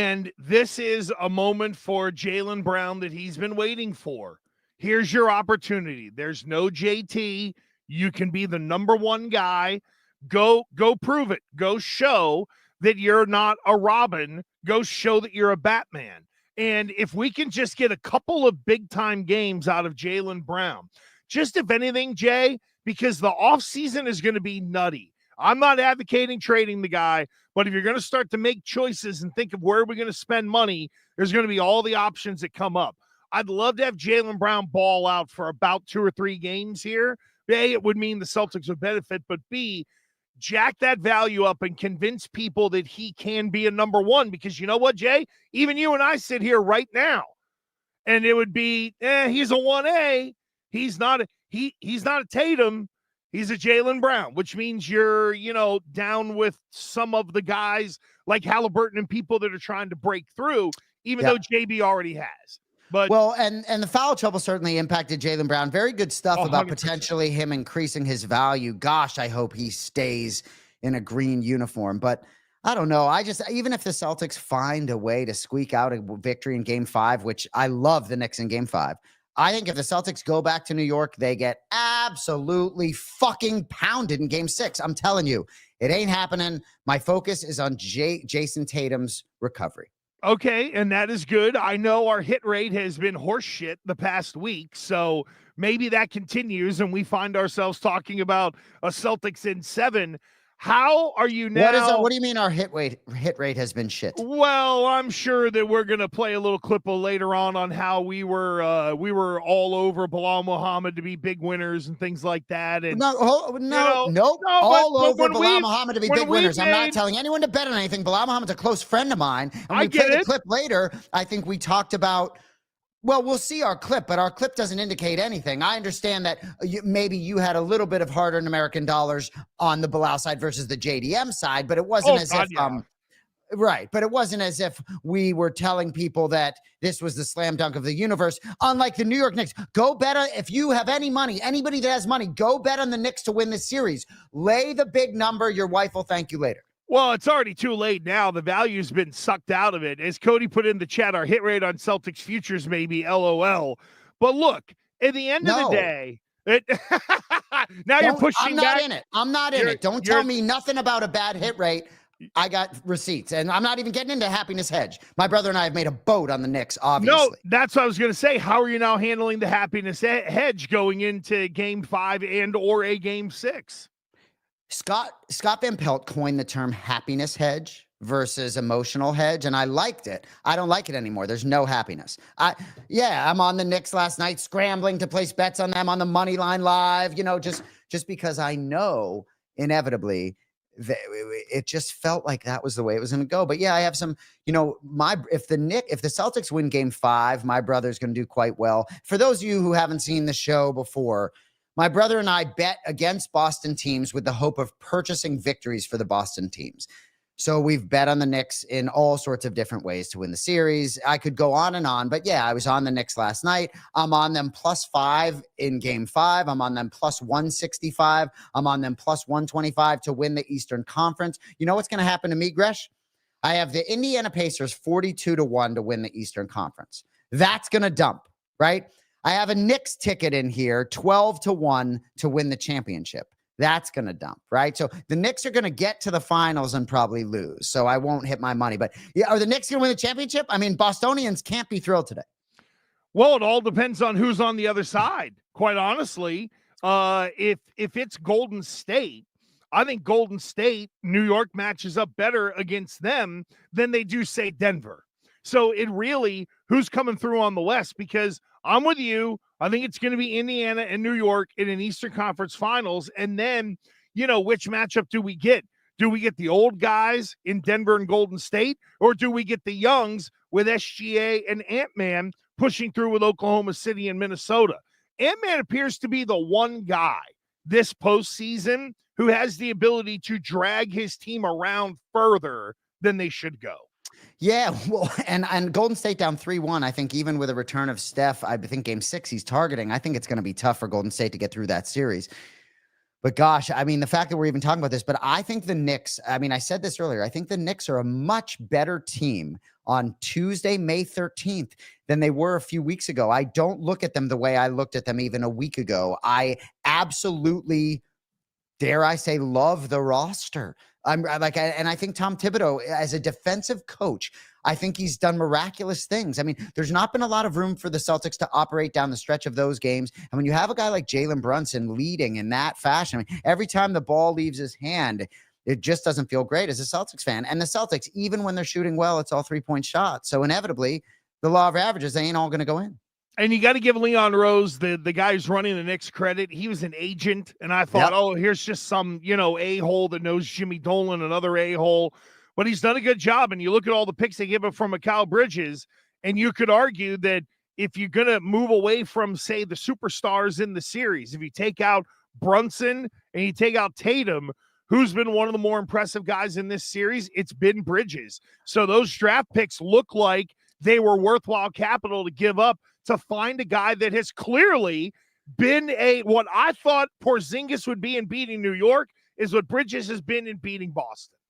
And this is a moment for Jaylen Brown that he's been waiting for. Here's your opportunity. There's no JT. You can be the number one guy. Go prove it. Go show that you're not a Robin. Go show that you're a Batman. And if we can just get a couple of big-time games out of Jaylen Brown, just if anything, Jay, because the offseason is going to be nutty. I'm not advocating trading the guy, but if you're going to start to make choices and think of where we're going to spend money, there's going to be all the options that come up. I'd love to have Jaylen Brown ball out for about 2 or 3 games here. A, it would mean the Celtics would benefit, but B, jack that value up and convince people that he can be a number one, because you know what, Jay? Even you and I sit here right now, and it would be, he's a 1A. He's not a Tatum. He's a Jaylen Brown, which means you're, down with some of the guys like Halliburton and people that are trying to break through, even though JB already has. But well, and the foul trouble certainly impacted Jaylen Brown. Very good stuff 100%. About potentially him increasing his value. Gosh, I hope he stays in a green uniform. But I don't know. Even if the Celtics find a way to squeak out a victory in Game 5, which I love the Knicks in Game 5, I think if the Celtics go back to New York, they get absolutely fucking pounded in Game 6. I'm telling you, it ain't happening. My focus is on Jason Tatum's recovery. Okay, and that is good. I know our hit rate has been horseshit the past week, so maybe that continues and we find ourselves talking about a Celtics in 7. How are you now? What do you mean our hit rate has been shit? Well, I'm sure that we're going to play a little clip later on how we were all over Bilal Muhammad to be big winners and things like that. And all over Bilal Muhammad to be big winners. I'm not telling anyone to bet on anything. Bilal Muhammad's a close friend of mine. And we play the clip later. I think we talked about. Well, we'll see our clip, but our clip doesn't indicate anything. I understand that maybe you had a little bit of hard-earned American dollars on the Bilal side versus the JDM side, but it wasn't right. But it wasn't as if we were telling people that this was the slam dunk of the universe. Unlike the New York Knicks, go bet on, if you have any money, anybody that has money, go bet on the Knicks to win this series. Lay the big number. Your wife will thank you later. Well, it's already too late now. The value's been sucked out of it. As Cody put in the chat, our hit rate on Celtics futures may be LOL. But look, at the end of the day, you're pushing back. I'm not in it. Don't tell me nothing about a bad hit rate. I got receipts, and I'm not even getting into happiness hedge. My brother and I have made a boat on the Knicks, obviously. No, that's what I was going to say. How are you now handling the happiness hedge going into Game 5 and or a Game 6? Scott Van Pelt coined the term happiness hedge versus emotional hedge, and I liked it. I don't like it anymore. There's no happiness. I'm on the Knicks last night, scrambling to place bets on them on the money line live, just because I know inevitably it just felt like that was the way it was going to go. But yeah, I have some, if the Celtics win Game 5, my brother's going to do quite well. For those of you who haven't seen the show before, my brother and I bet against Boston teams with the hope of purchasing victories for the Boston teams. So we've bet on the Knicks in all sorts of different ways to win the series. I could go on and on, but yeah, I was on the Knicks last night. I'm on them +5 in Game 5. I'm on them +165. I'm on them +125 to win the Eastern Conference. You know what's going to happen to me, Gresh? I have the Indiana Pacers 42-1 to win the Eastern Conference. That's going to dump, right? I have a Knicks ticket in here, 12-1 to win the championship. That's going to dump, right? So the Knicks are going to get to the finals and probably lose. So I won't hit my money. But yeah, are the Knicks going to win the championship? I mean, Bostonians can't be thrilled today. Well, it all depends on who's on the other side. Quite honestly, if it's Golden State, I think Golden State, New York matches up better against them than they do, say, Denver. So it really, who's coming through on the West? Because I'm with you. I think it's going to be Indiana and New York in an Eastern Conference Finals. And then, which matchup do we get? Do we get the old guys in Denver and Golden State? Or do we get the youngs with SGA and Ant-Man pushing through with Oklahoma City and Minnesota? Ant-Man appears to be the one guy this postseason who has the ability to drag his team around further than they should go. Yeah, well, and Golden State down 3-1. I think even with a return of Steph, I think Game 6 he's targeting. I think it's going to be tough for Golden State to get through that series. But gosh, I mean, the fact that we're even talking about this, but I think the Knicks, I mean, I said this earlier, I think the Knicks are a much better team on Tuesday, May 13th than they were a few weeks ago. I don't look at them the way I looked at them even a week ago. I absolutely, dare I say, love the roster. And I think Tom Thibodeau, as a defensive coach, I think he's done miraculous things. I mean, there's not been a lot of room for the Celtics to operate down the stretch of those games. And when you have a guy like Jalen Brunson leading in that fashion, I mean, every time the ball leaves his hand, it just doesn't feel great as a Celtics fan. And the Celtics, even when they're shooting well, it's all 3-point shots. So inevitably, the law of averages, they ain't all going to go in. And you got to give Leon Rose, the guy who's running the Knicks, credit. He was an agent, and I thought, oh, here's just some, a-hole that knows Jimmy Dolan, another a-hole. But he's done a good job, and you look at all the picks they give up from Mikal Bridges, and you could argue that if you're going to move away from, say, the superstars in the series, if you take out Brunson and you take out Tatum, who's been one of the more impressive guys in this series, it's been Bridges. So those draft picks look like they were worthwhile capital to give up to find a guy that has clearly been what I thought Porzingis would be in beating New York is what Bridges has been in beating Boston.